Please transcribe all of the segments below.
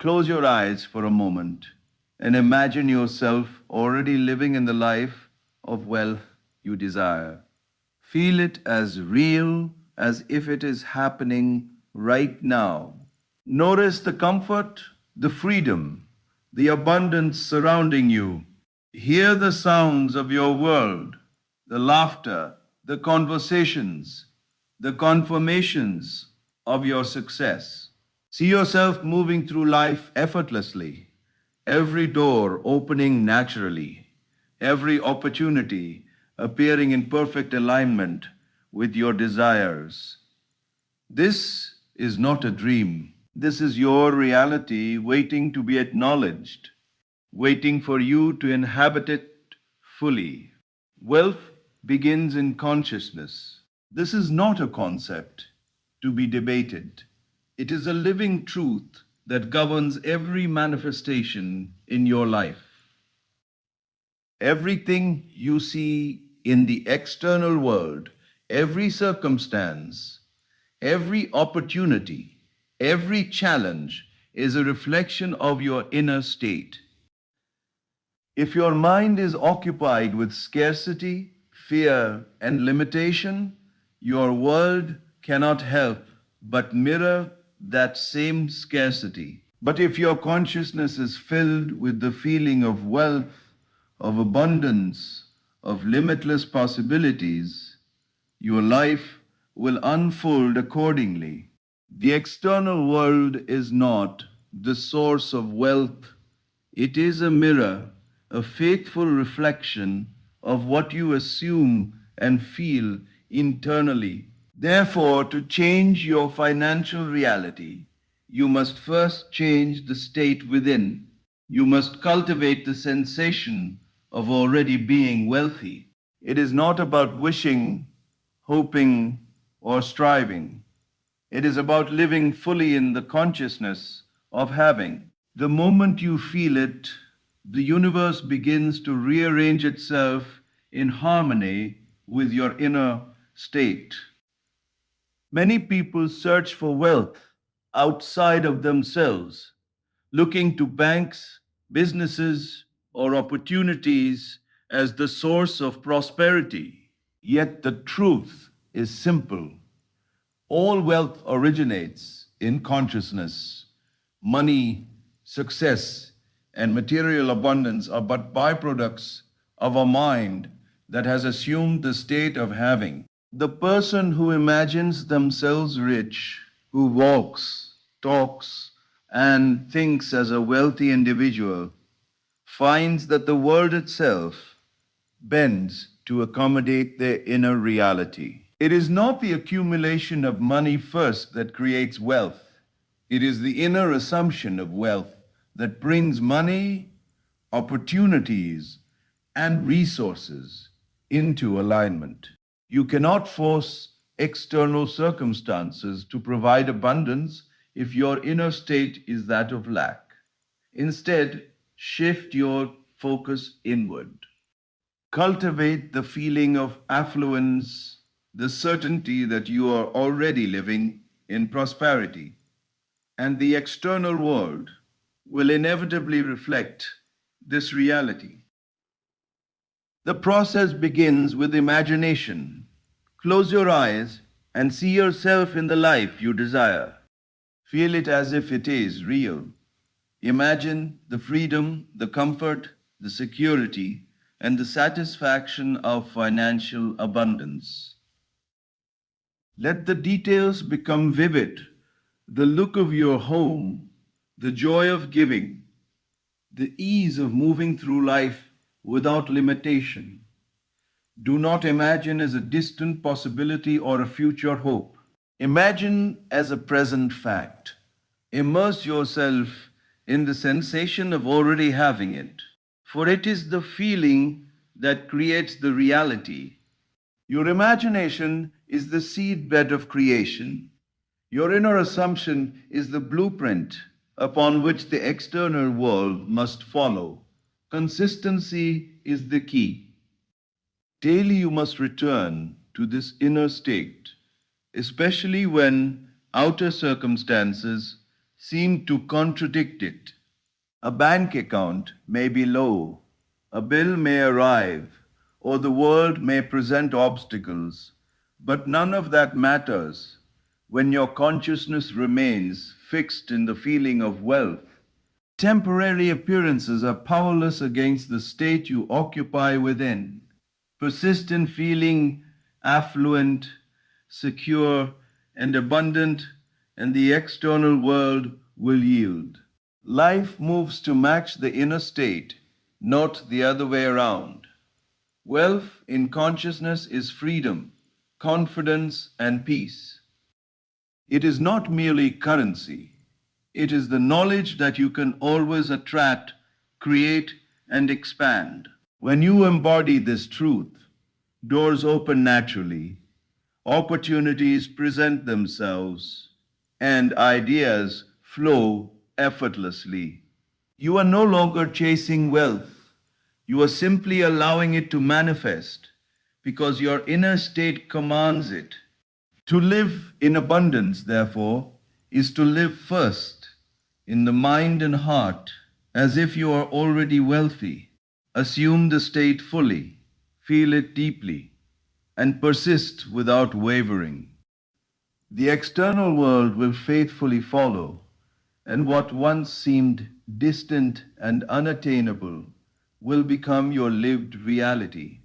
Close your eyes for a moment and imagine yourself already living in the life of wealth you desire. Feel it as real as if it is happening right now. Notice the comfort, the freedom, the abundance surrounding you. Hear the sounds of your world, the laughter, the conversations, the confirmations of your success. See yourself moving through life effortlessly, every door opening naturally, every opportunity appearing in perfect alignment with your desires. This is not a dream. This is your reality waiting to be acknowledged, waiting for you to inhabit it fully. Wealth begins in consciousness. This is not a concept to be debated. It is a living truth that governs every manifestation in your life. Everything you see in the external world, every circumstance, every opportunity, every challenge is a reflection of your inner state. If your mind is occupied with scarcity, fear, and limitation, your world cannot help but mirror that same scarcity. But if your consciousness is filled with the feeling of wealth, of abundance, of limitless possibilities, your life will unfold accordingly. The external world is not the source of wealth, it is a mirror, a faithful reflection of what you assume and feel internally. Therefore, to change your financial reality, you must first change the state within. You must cultivate the sensation of already being wealthy. It is not about wishing, hoping, or striving. It is about living fully in the consciousness of having. The moment you feel it, the universe begins to rearrange itself in harmony with your inner state. Many people search for wealth outside of themselves, looking to banks, businesses, or opportunities as the source of prosperity. Yet the truth is simple. All wealth originates in consciousness. Money, success, and material abundance are but byproducts of a mind that has assumed the state of having. The person who imagines themselves rich, who walks, talks, and thinks as a wealthy individual, finds that the world itself bends to accommodate their inner reality. It is not the accumulation of money first that creates wealth. It is the inner assumption of wealth that brings money, opportunities, and resources into alignment. You cannot force external circumstances to provide abundance if your inner state is that of lack. Instead, shift your focus inward. Cultivate the feeling of affluence, the certainty that you are already living in prosperity, and the external world will inevitably reflect this reality. The process begins with imagination. Close your eyes and see yourself in the life you desire. Feel it as if it is real. Imagine the freedom, the comfort, the security, and the satisfaction of financial abundance. Let the details become vivid. The look of your home, the joy of giving, the ease of moving through life without limitation. Do not imagine as a distant possibility or a future hope. Imagine as a present fact. Immerse yourself in the sensation of already having it, for it is the feeling that creates the reality. Your imagination is the seedbed of creation. Your inner assumption is the blueprint upon which the external world must follow. Consistency is the key. Daily you must return to this inner state, especially when outer circumstances seem to contradict it. A bank account may be low, a bill may arrive, or the world may present obstacles, but none of that matters when your consciousness remains fixed in the feeling of wealth. Temporary appearances are powerless against the state you occupy within. Persist in feeling affluent, secure, and abundant, and the external world will yield. Life moves to match the inner state, not the other way around. Wealth in consciousness is freedom, confidence, and peace. It is not merely currency, it is the knowledge that you can always attract, create, and expand. When you embody this truth, doors open naturally, opportunities present themselves, and ideas flow effortlessly. You are no longer chasing wealth, you are simply allowing it to manifest because your inner state commands it. To live in abundance, therefore, is to live first in the mind and heart as if you are already wealthy. Assume the state fully, feel it deeply, and persist without wavering. The external world will faithfully follow, and what once seemed distant and unattainable will become your lived reality.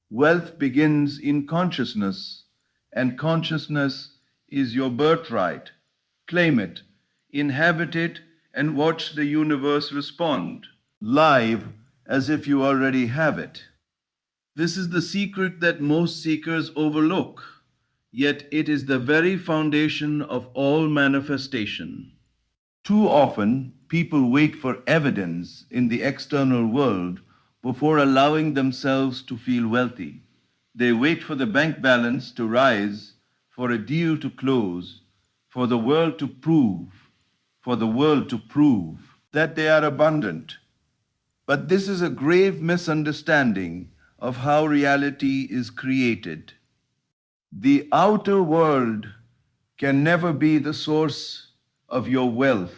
Wealth begins in consciousness, and consciousness is your birthright. Claim it, inhabit it, and watch the universe respond, live as if you already have it. This is the secret that most seekers overlook, yet it is the very foundation of all manifestation. Too often, people wait for evidence in the external world before allowing themselves to feel wealthy. They wait for the bank balance to rise, for a deal to close, for the world to prove, for the world to prove that they are abundant. But this is a grave misunderstanding of how reality is created. The outer world can never be the source of your wealth.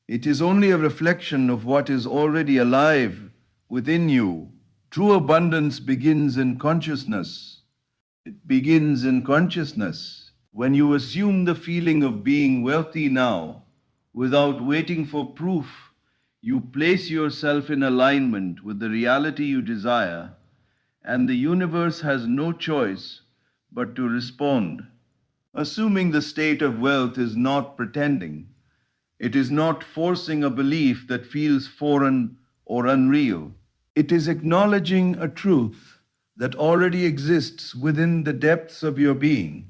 It is only a reflection of what is already alive within you. True abundance begins in consciousness. It begins in consciousness. When you assume the feeling of being wealthy now, without waiting for proof, you place yourself in alignment with the reality you desire, and the universe has no choice but to respond. Assuming the state of wealth is not pretending. It is not forcing a belief that feels foreign or unreal. It is acknowledging a truth that already exists within the depths of your being.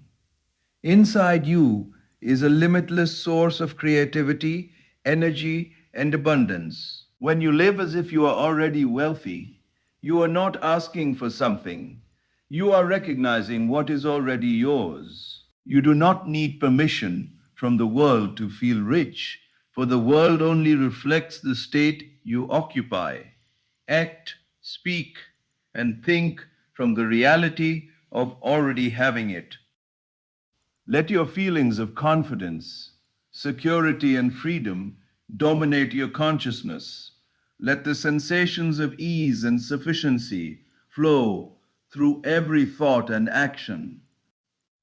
Inside you is a limitless source of creativity, energy, and abundance. When you live as if you are already wealthy, you are not asking for something. You are recognizing what is already yours. You do not need permission from the world to feel rich, for the world only reflects the state you occupy. Act, speak, and think from the reality of already having it. Let your feelings of confidence, security, and freedom dominate your consciousness. Let the sensations of ease and sufficiency flow through every thought and action.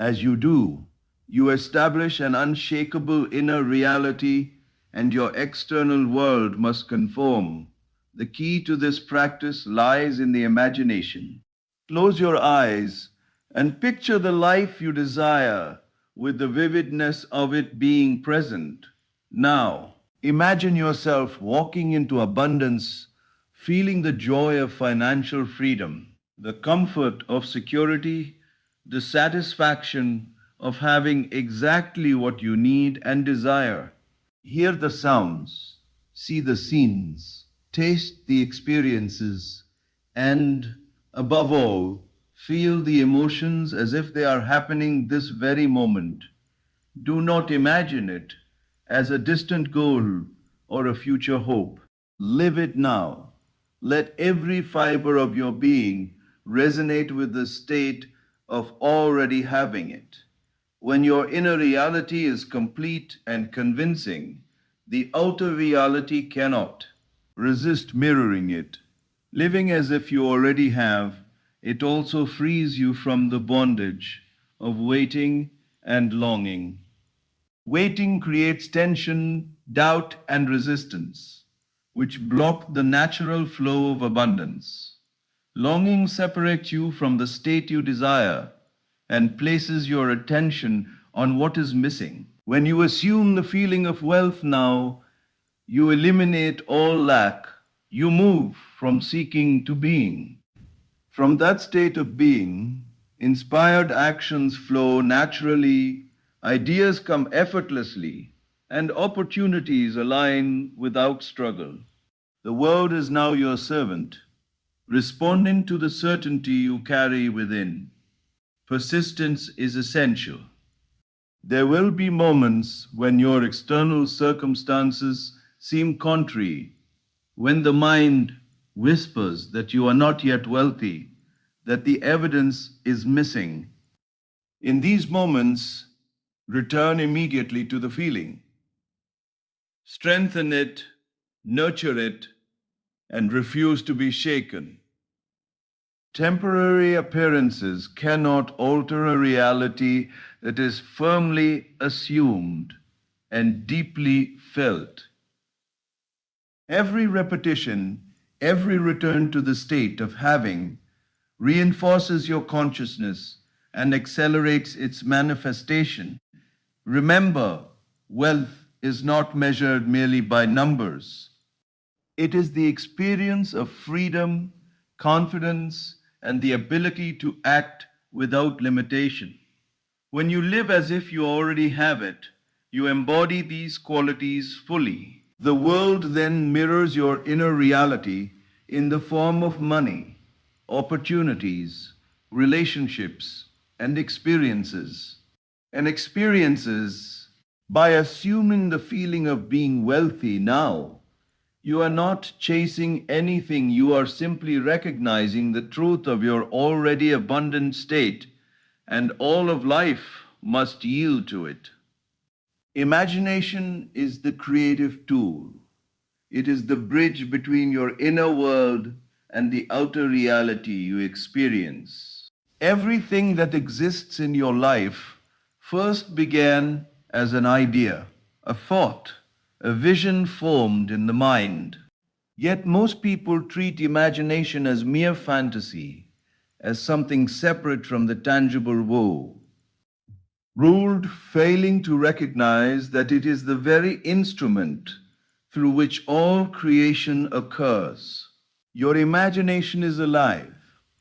As you do, you establish an unshakable inner reality, and your external world must conform. The key to this practice lies in the imagination. Close your eyes and picture the life you desire with the vividness of it being present. Now, imagine yourself walking into abundance, feeling the joy of financial freedom, the comfort of security, the satisfaction of having exactly what you need and desire. Hear the sounds, see the scenes, taste the experiences, and, above all, feel the emotions as if they are happening this very moment. Do not imagine it as a distant goal or a future hope. Live it now. Let every fiber of your being resonate with the state of already having it. When your inner reality is complete and convincing, The outer reality cannot. Resist mirroring it. Living as if you already have, it also frees you from the bondage of waiting and longing. Waiting creates tension, doubt, and resistance, which block the natural flow of abundance. Longing separates you from the state you desire and places your attention on what is missing. When you assume the feeling of wealth now, you eliminate all lack. You move from seeking to being. From that state of being, inspired actions flow naturally, ideas come effortlessly, and opportunities align without struggle. The world is now your servant, responding to the certainty you carry within. Persistence is essential. There will be moments when your external circumstances seem contrary, when the mind whispers that you are not yet wealthy, that the evidence is missing. In these moments, return immediately to the feeling. Strengthen it, nurture it, and refuse to be shaken. Temporary appearances cannot alter a reality that is firmly assumed and deeply felt. Every repetition, every return to the state of having reinforces your consciousness and accelerates its manifestation. Remember, wealth is not measured merely by numbers. It is the experience of freedom, confidence, and the ability to act without limitation. When you live as if you already have it, you embody these qualities fully. The world then mirrors your inner reality in the form of money, opportunities, relationships, and experiences. And experiences, by assuming the feeling of being wealthy now, you are not chasing anything, you are simply recognizing the truth of your already abundant state, and all of life must yield to it. Imagination is the creative tool. It is the bridge between your inner world and the outer reality you experience. Everything that exists in your life first began as an idea, a thought, a vision formed in the mind. Yet most people treat imagination as mere fantasy, as something separate from the tangible world, ruled failing to recognize that it is the very instrument through which all creation occurs. Your imagination is alive,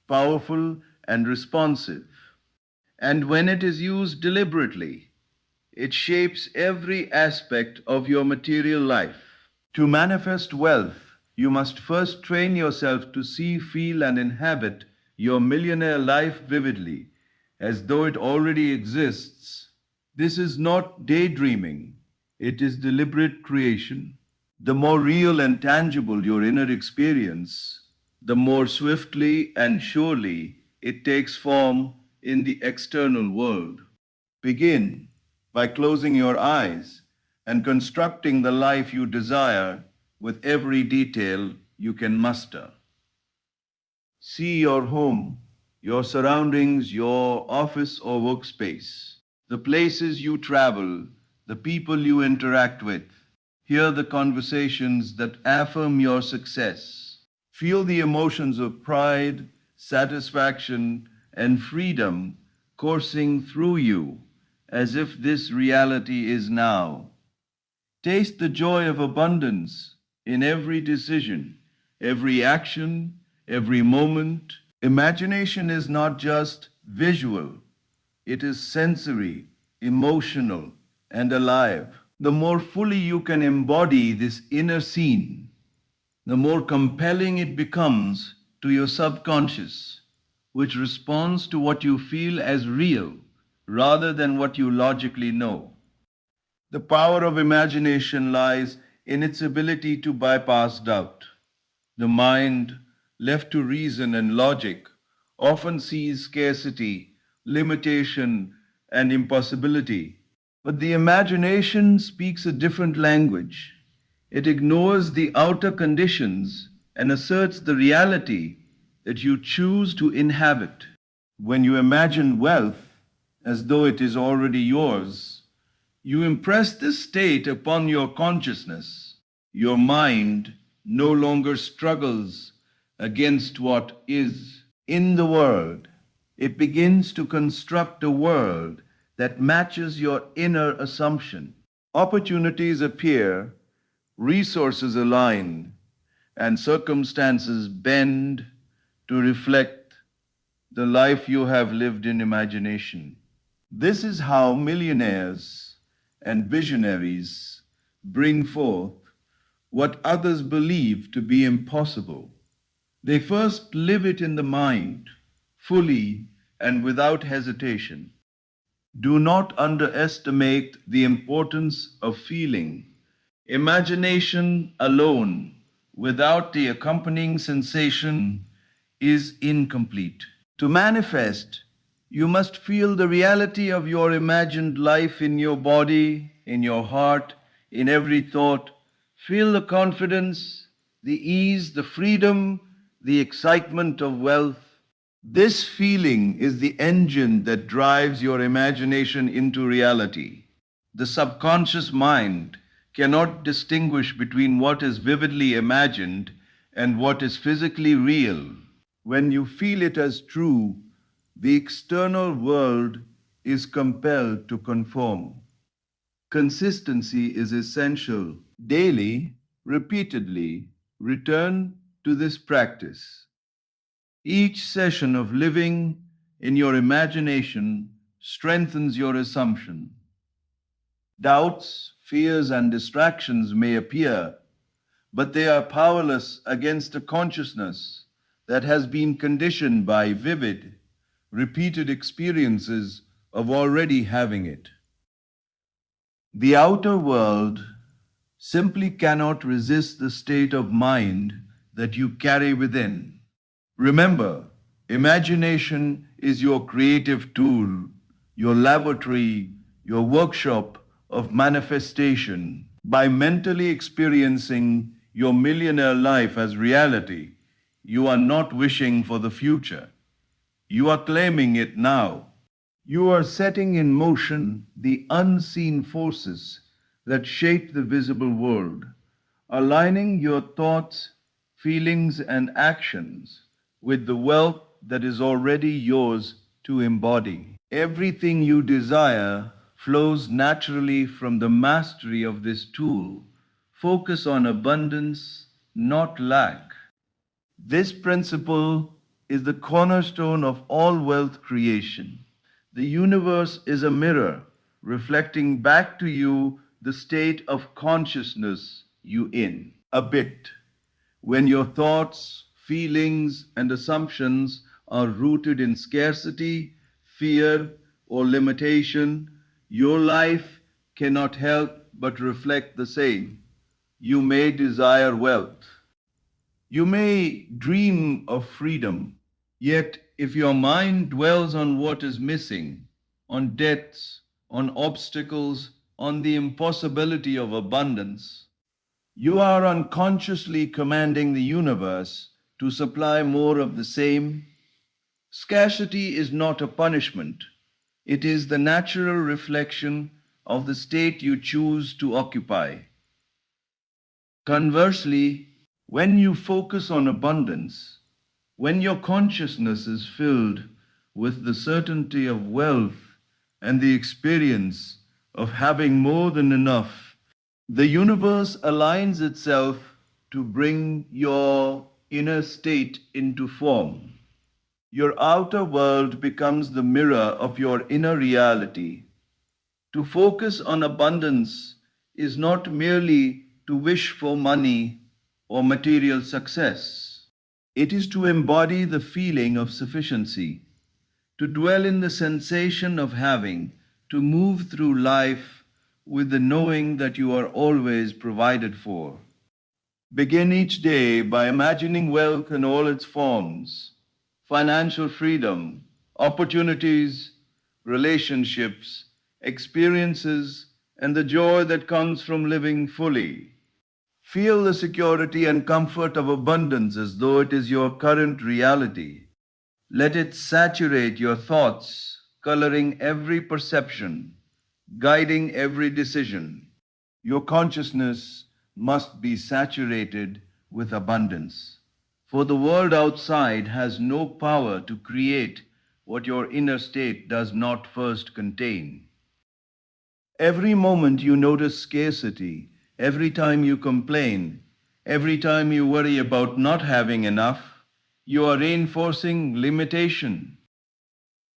powerful, and responsive. And when it is used deliberately, it shapes every aspect of your material life. To manifest wealth, you must first train yourself to see, feel, and inhabit your millionaire life vividly, as though it already exists. This is not daydreaming, it is deliberate creation. The more real and tangible your inner experience, the more swiftly and surely it takes form in the external world. Begin by closing your eyes and constructing the life you desire with every detail you can muster. See your home, your surroundings, your office or workspace, the places you travel, the people you interact with. Hear the conversations that affirm your success. Feel the emotions of pride, satisfaction, and freedom coursing through you as if this reality is now. Taste the joy of abundance in every decision, every action, every moment. Imagination is not just visual, it is sensory, emotional, and alive. The more fully you can embody this inner scene, the more compelling it becomes to your subconscious, which responds to what you feel as real rather than what you logically know. The power of imagination lies in its ability to bypass doubt. The mind, left to reason and logic, often sees scarcity, limitation, and impossibility. But the imagination speaks a different language. It ignores the outer conditions and asserts the reality that you choose to inhabit. When you imagine wealth as though it is already yours, you impress this state upon your consciousness. Your mind no longer struggles against what is in the world. It begins to construct a world that matches your inner assumption. Opportunities appear, resources align, and circumstances bend to reflect the life you have lived in imagination. This is how millionaires and visionaries bring forth what others believe to be impossible. They first live it in the mind, fully and without hesitation. Do not underestimate the importance of feeling. Imagination alone, without the accompanying sensation, is incomplete. To manifest, you must feel the reality of your imagined life in your body, in your heart, in every thought. Feel the confidence, the ease, the freedom, the excitement of wealth. This feeling is the engine that drives your imagination into reality. The subconscious mind cannot distinguish between what is vividly imagined and what is physically real. When you feel it as true, the external world is compelled to conform. Consistency is essential. Daily, repeatedly, return to this practice. Each session of living in your imagination strengthens your assumption. Doubts, fears, and distractions may appear, but they are powerless against a consciousness that has been conditioned by vivid, repeated experiences of already having it. The outer world simply cannot resist the state of mind that you carry within. Remember, imagination is your creative tool, your laboratory, your workshop of manifestation. By mentally experiencing your millionaire life as reality, you are not wishing for the future. You are claiming it now. You are setting in motion the unseen forces that shape the visible world, aligning your thoughts, feelings, and actions with the wealth that is already yours to embody. Everything you desire flows naturally from the mastery of this tool. Focus on abundance, not lack. This principle is the cornerstone of all wealth creation. The universe is a mirror reflecting back to you the state of consciousness you in. A bit. When your thoughts, feelings, and assumptions are rooted in scarcity, fear, or limitation, your life cannot help but reflect the same. You may desire wealth. You may dream of freedom, yet if your mind dwells on what is missing, on debts, on obstacles, on the impossibility of abundance, you are unconsciously commanding the universe to supply more of the same. Scarcity is not a punishment, it is the natural reflection of the state you choose to occupy. Conversely, when you focus on abundance, when your consciousness is filled with the certainty of wealth and the experience of having more than enough, the universe aligns itself to bring your inner state into form. Your outer world becomes the mirror of your inner reality. To focus on abundance is not merely to wish for money or material success. It is to embody the feeling of sufficiency, to dwell in the sensation of having, to move through life with the knowing that you are always provided for. Begin each day by imagining wealth in all its forms, financial freedom, opportunities, relationships, experiences, and the joy that comes from living fully. Feel the security and comfort of abundance as though it is your current reality. Let it saturate your thoughts, coloring every perception, guiding every decision. Your consciousness must be saturated with abundance. For the world outside has no power to create what your inner state does not first contain. Every moment you notice scarcity, every time you complain, every time you worry about not having enough, you are reinforcing limitation.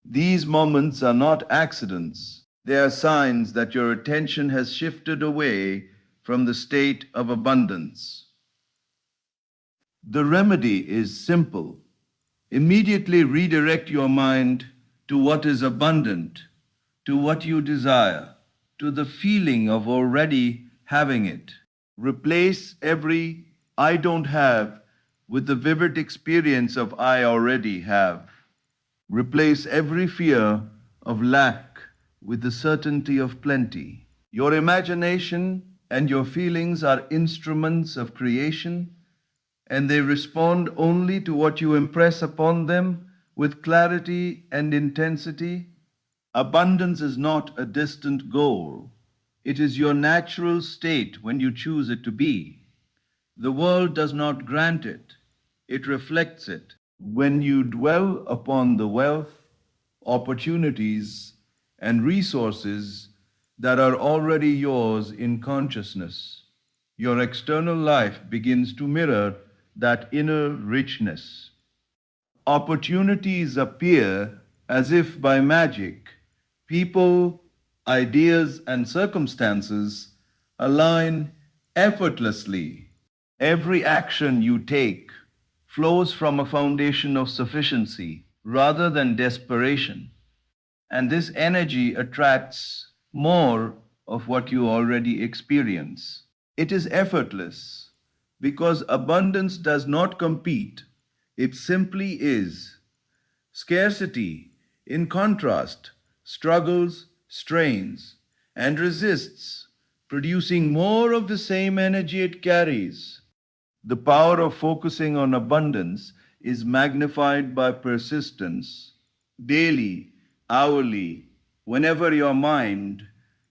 These moments are not accidents. They are signs that your attention has shifted away from the state of abundance. The remedy is simple. Immediately redirect your mind to what is abundant, to what you desire, to the feeling of already having it. Replace every I don't have with the vivid experience of I already have. Replace every fear of lack with the certainty of plenty. Your imagination and your feelings are instruments of creation, and they respond only to what you impress upon them with clarity and intensity. Abundance is not a distant goal. It is your natural state when you choose it to be. The world does not grant it, it reflects it. When you dwell upon the wealth, opportunities, and resources that are already yours in consciousness, your external life begins to mirror that inner richness. Opportunities appear as if by magic. People, ideas, and circumstances align effortlessly. Every action you take flows from a foundation of sufficiency rather than desperation. And this energy attracts more of what you already experience. It is effortless because abundance does not compete, it simply is. Scarcity, in contrast, struggles, strains, and resists, producing more of the same energy it carries. The power of focusing on abundance is magnified by persistence. Daily, hourly, whenever your mind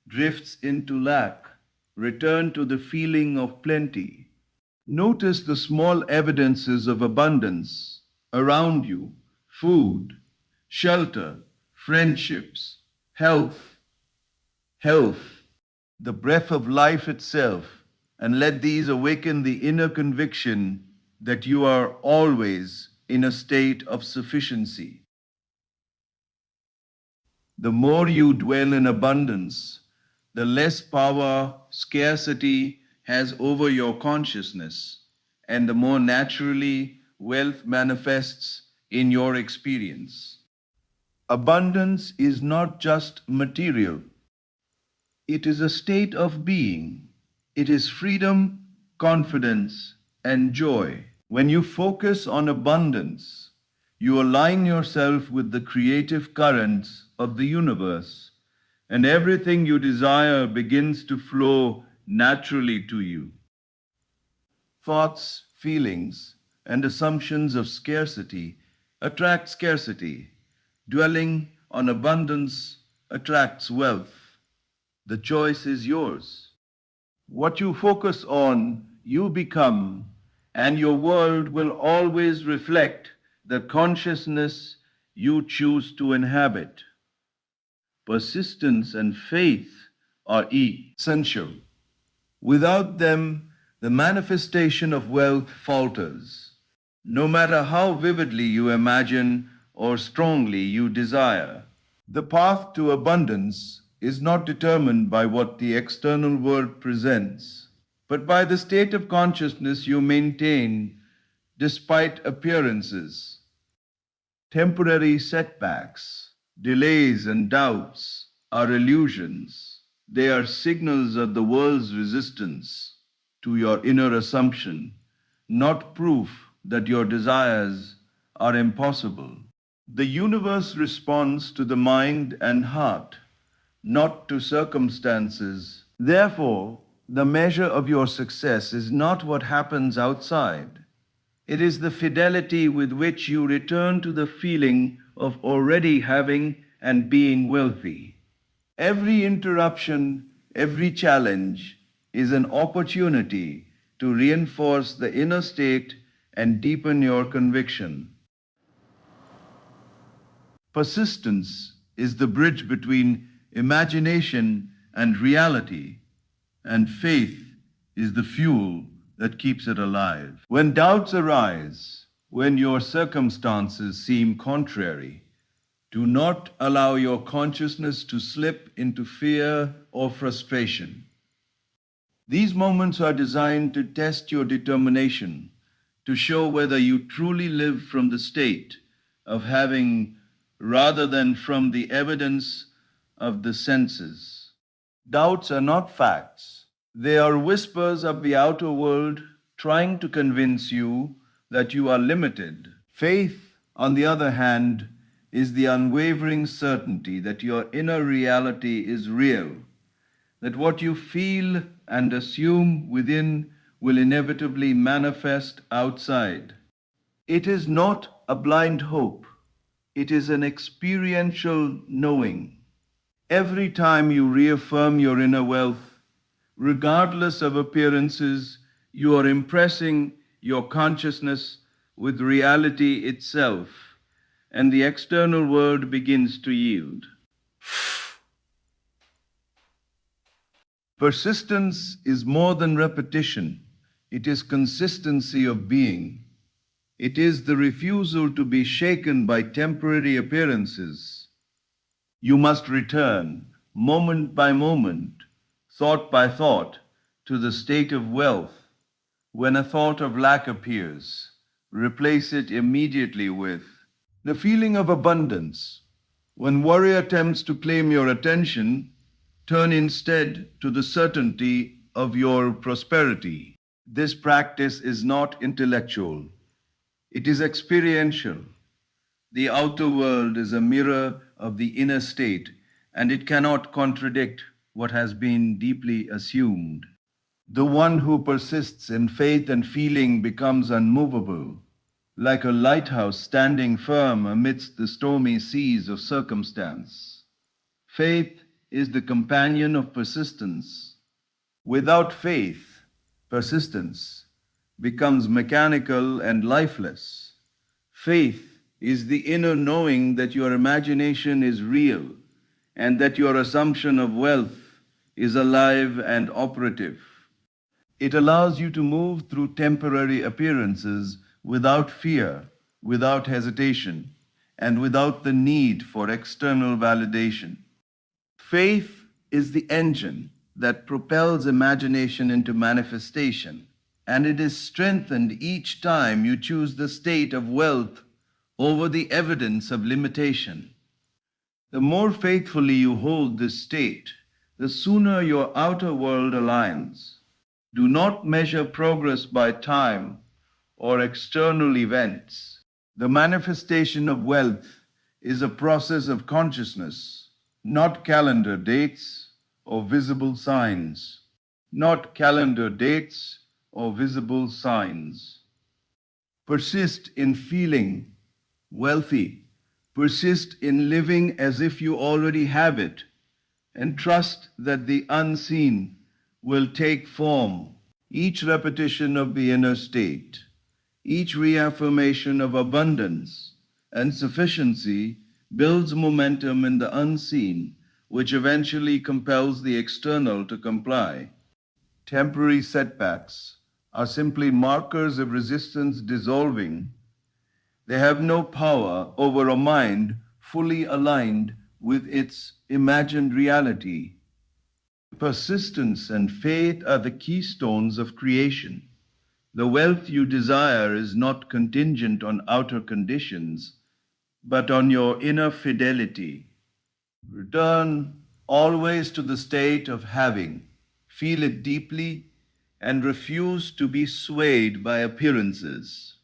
drifts into lack, return to the feeling of plenty. Notice the small evidences of abundance around you: food, shelter, friendships, health, the breath of life itself, and let these awaken the inner conviction that you are always in a state of sufficiency. The more you dwell in abundance, the less power scarcity has over your consciousness, and the more naturally wealth manifests in your experience. Abundance is not just material, it is a state of being. It is freedom, confidence, and joy. When you focus on abundance, you align yourself with the creative currents of the universe, and everything you desire begins to flow naturally to you. Thoughts, feelings, and assumptions of scarcity attract scarcity. Dwelling on abundance attracts wealth. The choice is yours. What you focus on, you become, and your world will always reflect the consciousness you choose to inhabit. Persistence and faith are essential. Without them, the manifestation of wealth falters. No matter how vividly you imagine or strongly you desire, the path to abundance is not determined by what the external world presents, but by the state of consciousness you maintain despite appearances. Temporary setbacks, delays, and doubts are illusions. They are signals of the world's resistance to your inner assumption, not proof that your desires are impossible. The universe responds to the mind and heart, not to circumstances. Therefore, The measure of your success is not what happens outside. It is the fidelity with which you return to the feeling of already having and being wealthy. Every interruption, every challenge is an opportunity to reinforce the inner state and deepen your conviction. Persistence is the bridge between imagination and reality, and faith is the fuel that keeps it alive. When doubts arise, when your circumstances seem contrary, do not allow your consciousness to slip into fear or frustration. These moments are designed to test your determination, to show whether you truly live from the state of having rather than from the evidence of the senses. Doubts are not facts. They are whispers of the outer world trying to convince you that you are limited. Faith, on the other hand, is the unwavering certainty that your inner reality is real, that what you feel and assume within will inevitably manifest outside. It is not a blind hope, it is an experiential knowing. Every time you reaffirm your inner wealth, regardless of appearances, you are impressing your consciousness with reality itself, and the external world begins to yield. Persistence is more than repetition, it is consistency of being. It is the refusal to be shaken by temporary appearances. You must return, moment by moment, thought by thought, to the state of wealth. When a thought of lack appears, replace it immediately with the feeling of abundance. When worry attempts to claim your attention, turn instead to the certainty of your prosperity. This practice is not intellectual, it is experiential. The outer world is a mirror of the inner state, and it cannot contradict what has been deeply assumed. The one who persists in faith and feeling becomes unmovable, like a lighthouse standing firm amidst the stormy seas of circumstance. Faith is the companion of persistence. Without faith, persistence becomes mechanical and lifeless. Faith is the inner knowing that your imagination is real and that your assumption of wealth is alive and operative. It allows you to move through temporary appearances without fear, without hesitation, and without the need for external validation. Faith is the engine that propels imagination into manifestation, and it is strengthened each time you choose the state of wealth over the evidence of limitation. The more faithfully you hold this state, the sooner your outer world aligns. Do not measure progress by time or external events. The manifestation of wealth is a process of consciousness, not calendar dates or visible signs. Not calendar dates or visible signs. Persist in feeling wealthy. Persist in living as if you already have it, and trust that the unseen will take form. Each repetition of the inner state, each reaffirmation of abundance and sufficiency builds momentum in the unseen, which eventually compels the external to comply. Temporary setbacks are simply markers of resistance dissolving. They have no power over a mind fully aligned with its imagined reality. Persistence and faith are the keystones of creation. The wealth you desire is not contingent on outer conditions, but on your inner fidelity. Return always to the state of having. Feel it deeply and refuse to be swayed by appearances.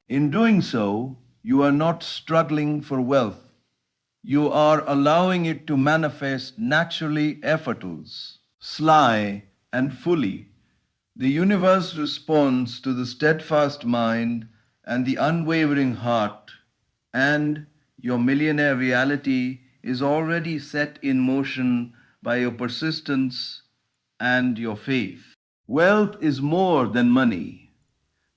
In doing so, you are not struggling for wealth. You are allowing it to manifest naturally, effortless, sly, and fully. The universe responds to the steadfast mind and the unwavering heart, and your millionaire reality is already set in motion by your persistence and your faith. Wealth is more than money.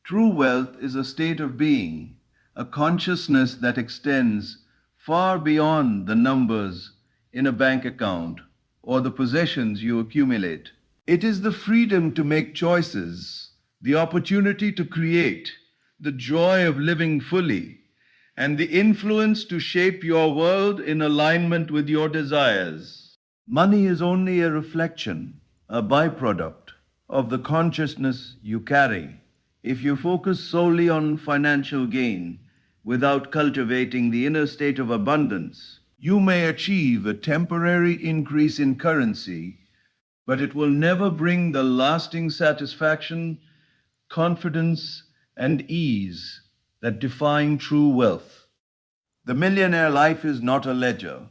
True wealth is a state of being, a consciousness that extends far beyond the numbers in a bank account or the possessions you accumulate. It is the freedom to make choices, the opportunity to create, the joy of living fully, and the influence to shape your world in alignment with your desires. Money is only a reflection, a byproduct of the consciousness you carry. If you focus solely on financial gain without cultivating the inner state of abundance, you may achieve a temporary increase in currency, but it will never bring the lasting satisfaction, confidence, and ease that define true wealth. The millionaire life is not a ledger,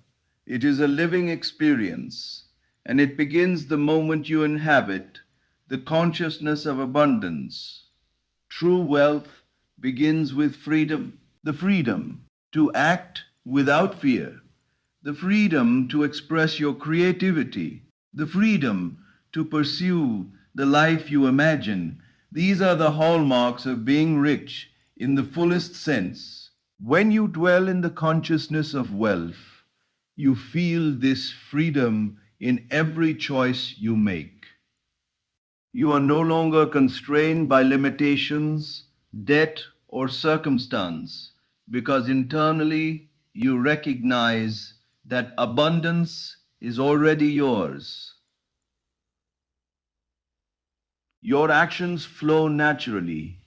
it is a living experience, and it begins the moment you inhabit the consciousness of abundance. True wealth begins with freedom, the freedom to act without fear, the freedom to express your creativity, the freedom to pursue the life you imagine. These are the hallmarks of being rich in the fullest sense. When you dwell in the consciousness of wealth, you feel this freedom in every choice you make. You are no longer constrained by limitations, debt, or circumstance because internally you recognize that abundance is already yours. Your actions flow naturally,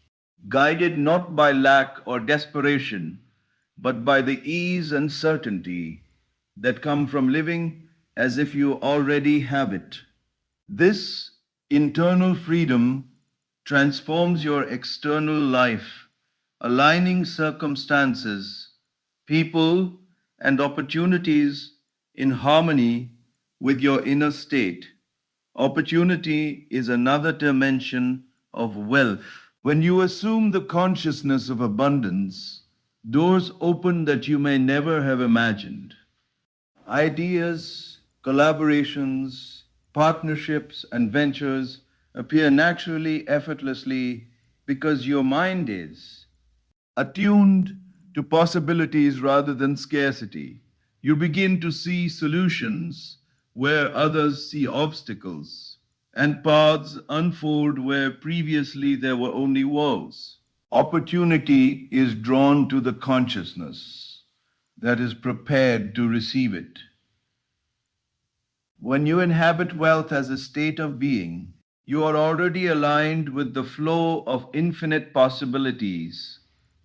guided not by lack or desperation, but by the ease and certainty that come from living as if you already have it. This internal freedom transforms your external life, aligning circumstances, people, and opportunities in harmony with your inner state. Opportunity is another dimension of wealth. When you assume the consciousness of abundance, doors open that you may never have imagined. Ideas, collaborations, partnerships, and ventures appear naturally, effortlessly, because your mind is attuned to possibilities rather than scarcity. You begin to see solutions where others see obstacles, and paths unfold where previously there were only walls. Opportunity is drawn to the consciousness that is prepared to receive it. When you inhabit wealth as a state of being, you are already aligned with the flow of infinite possibilities,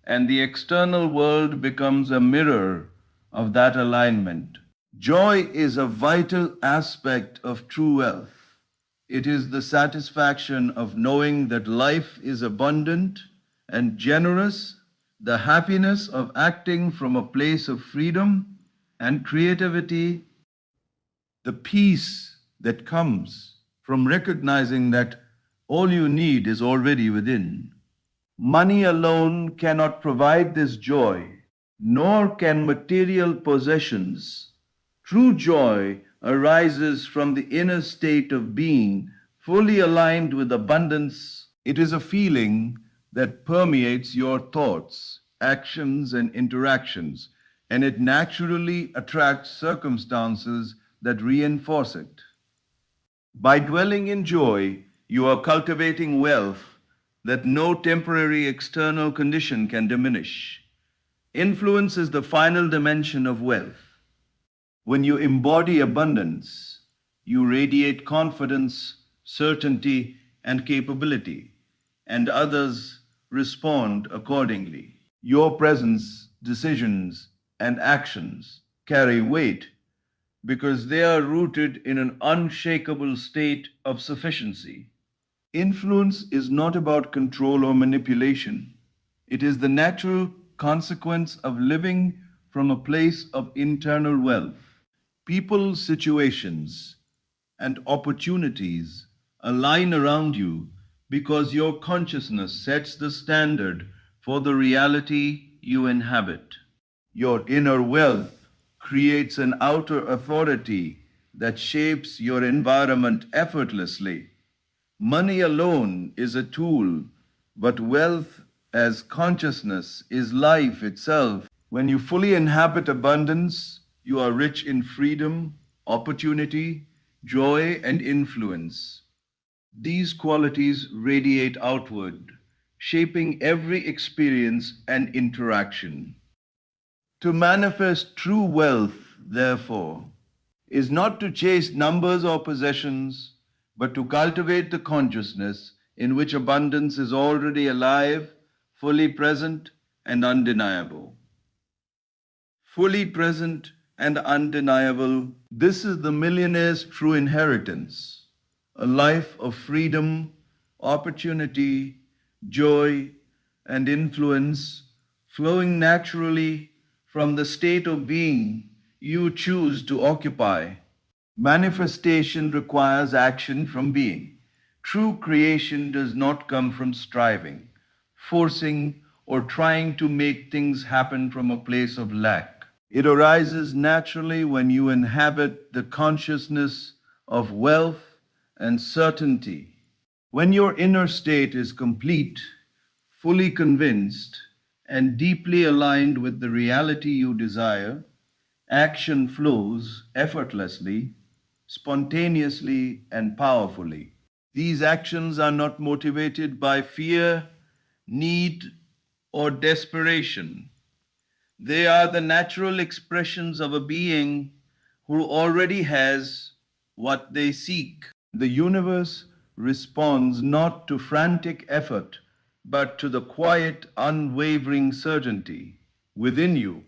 and the external world becomes a mirror of that alignment. Joy is a vital aspect of true wealth. It is the satisfaction of knowing that life is abundant and generous, the happiness of acting from a place of freedom and creativity, the peace that comes from recognizing that all you need is already within. Money alone cannot provide this joy, nor can material possessions. True joy arises from the inner state of being fully aligned with abundance. It is a feeling that permeates your thoughts, actions, and interactions, and it naturally attracts circumstances that reinforce it. By dwelling in joy, you are cultivating wealth that no temporary external condition can diminish. Influence is the final dimension of wealth. When you embody abundance, you radiate confidence, certainty, and capability, and others respond accordingly. Your presence, decisions, and actions carry weight because they are rooted in an unshakable state of sufficiency. Influence is not about control or manipulation. It is the natural consequence of living from a place of internal wealth. People, situations, and opportunities align around you because your consciousness sets the standard for the reality you inhabit. Your inner wealth creates an outer authority that shapes your environment effortlessly. Money alone is a tool, but wealth as consciousness is life itself. When you fully inhabit abundance, you are rich in freedom, opportunity, joy, and influence. These qualities radiate outward, shaping every experience and interaction. To manifest true wealth, therefore, is not to chase numbers or possessions, but to cultivate the consciousness in which abundance is already alive, fully present, and undeniable. Fully present and undeniable, this is the millionaire's true inheritance, a life of freedom, opportunity, joy, and influence flowing naturally from the state of being you choose to occupy. Manifestation requires action from being. True creation does not come from striving, forcing, or trying to make things happen from a place of lack. It arises naturally when you inhabit the consciousness of wealth and certainty. When your inner state is complete, fully convinced, and deeply aligned with the reality you desire, action flows effortlessly, spontaneously, and powerfully. These actions are not motivated by fear, need, or desperation. They are the natural expressions of a being who already has what they seek. The universe responds not to frantic effort, but to the quiet, unwavering certainty within you.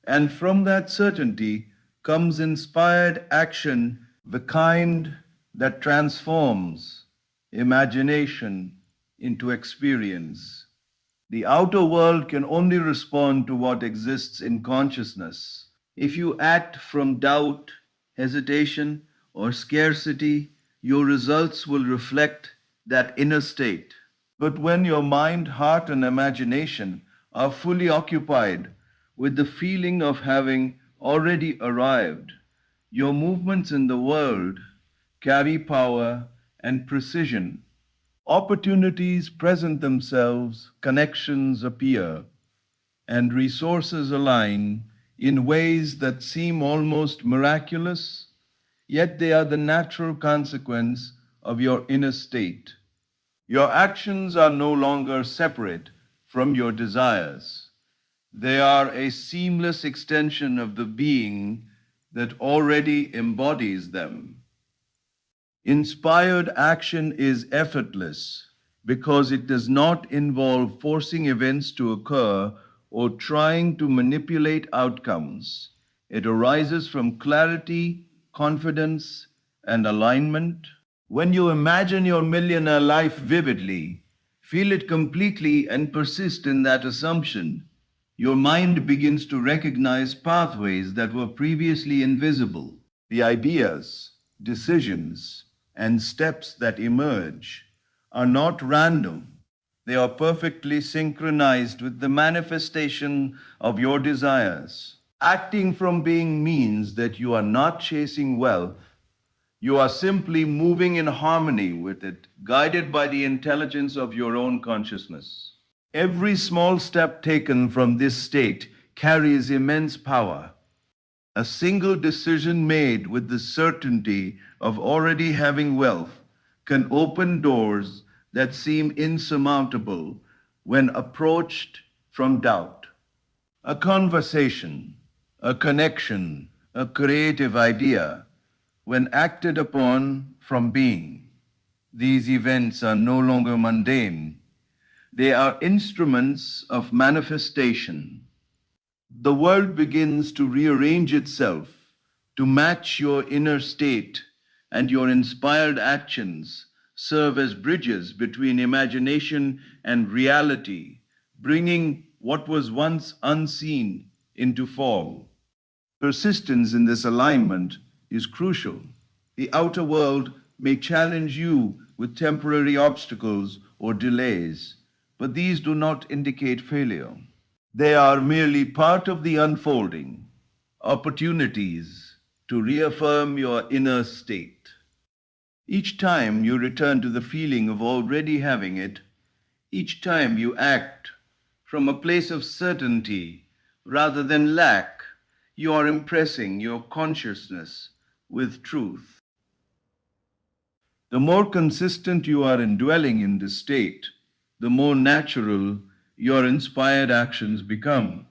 And from that certainty comes inspired action, the kind that transforms imagination into experience. The outer world can only respond to what exists in consciousness. If you act from doubt, hesitation, or scarcity, your results will reflect that inner state. But when your mind, heart, and imagination are fully occupied with the feeling of having already arrived, your movements in the world carry power and precision. Opportunities present themselves, connections appear, and resources align in ways that seem almost miraculous, yet they are the natural consequence of your inner state. Your actions are no longer separate from your desires. They are a seamless extension of the being that already embodies them. Inspired action is effortless because it does not involve forcing events to occur or trying to manipulate outcomes. It arises from clarity, confidence, and alignment. When you imagine your millionaire life vividly, feel it completely, and persist in that assumption, your mind begins to recognize pathways that were previously invisible. The ideas, decisions, and steps that emerge are not random. They are perfectly synchronized with the manifestation of your desires. Acting from being means that you are not chasing wealth, you are simply moving in harmony with it, guided by the intelligence of your own consciousness. Every small step taken from this state carries immense power. A single decision made with the certainty of already having wealth can open doors that seem insurmountable when approached from doubt. A conversation, a connection, a creative idea, when acted upon from being, these events are no longer mundane. They are instruments of manifestation. The world begins to rearrange itself to match your inner state, and your inspired actions serve as bridges between imagination and reality, bringing what was once unseen into form. Persistence in this alignment is crucial. The outer world may challenge you with temporary obstacles or delays, but these do not indicate failure. They are merely part of the unfolding, opportunities to reaffirm your inner state. Each time you return to the feeling of already having it, each time you act from a place of certainty rather than lack, you are impressing your consciousness with truth. The more consistent you are in dwelling in this state, the more natural your inspired actions become,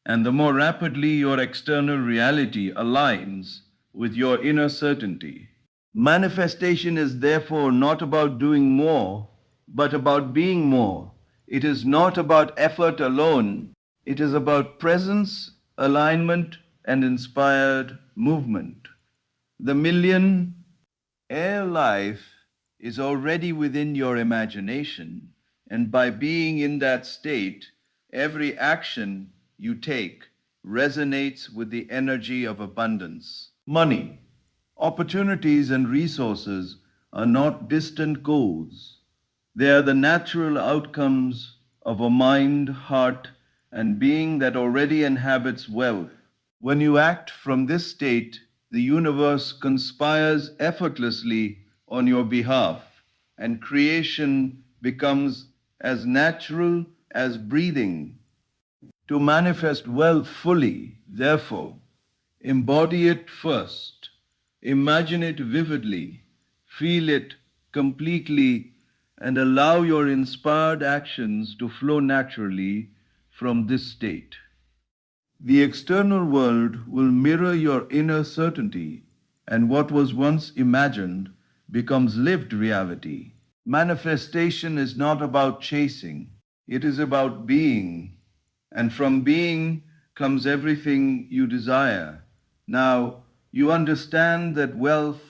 and the more rapidly your external reality aligns with your inner certainty. Manifestation is therefore not about doing more, but about being more. It is not about effort alone, it is about presence, alignment, and inspired movement. The millionaire life is already within your imagination, and by being in that state, every action you take resonates with the energy of abundance. Money, opportunities, and resources are not distant goals. They are the natural outcomes of a mind, heart, and being that already inhabits wealth. When you act from this state, the universe conspires effortlessly on your behalf, and creation becomes as natural as breathing. To manifest wealth fully, therefore, embody it first, imagine it vividly, feel it completely, and allow your inspired actions to flow naturally from this state. The external world will mirror your inner certainty, and what was once imagined becomes lived reality. Manifestation is not about chasing, it is about being, and from being comes everything you desire. Now, you understand that wealth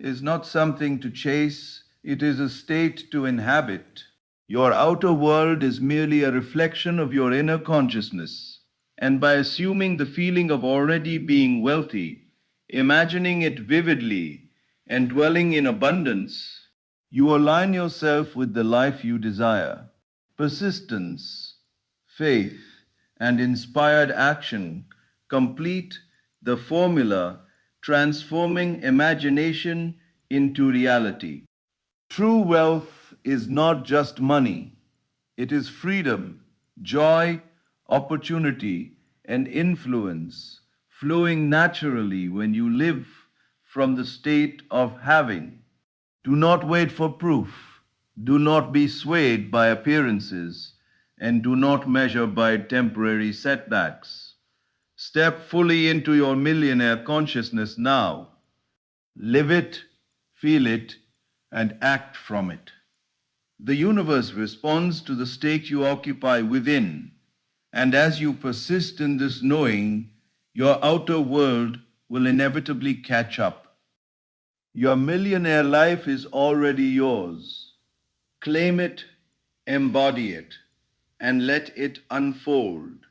is not something to chase, it is a state to inhabit. Your outer world is merely a reflection of your inner consciousness. And by assuming the feeling of already being wealthy, imagining it vividly, and dwelling in abundance, you align yourself with the life you desire. Persistence, faith, and inspired action complete the formula, transforming imagination into reality. True wealth is not just money, it is freedom, joy, opportunity, and influence flowing naturally when you live from the state of having. Do not wait for proof. Do not be swayed by appearances, and do not measure by temporary setbacks. Step fully into your millionaire consciousness now. Live it, feel it, and act from it. The universe responds to the state you occupy within, and as you persist in this knowing, your outer world will inevitably catch up. Your millionaire life is already yours. Claim it, embody it, and let it unfold.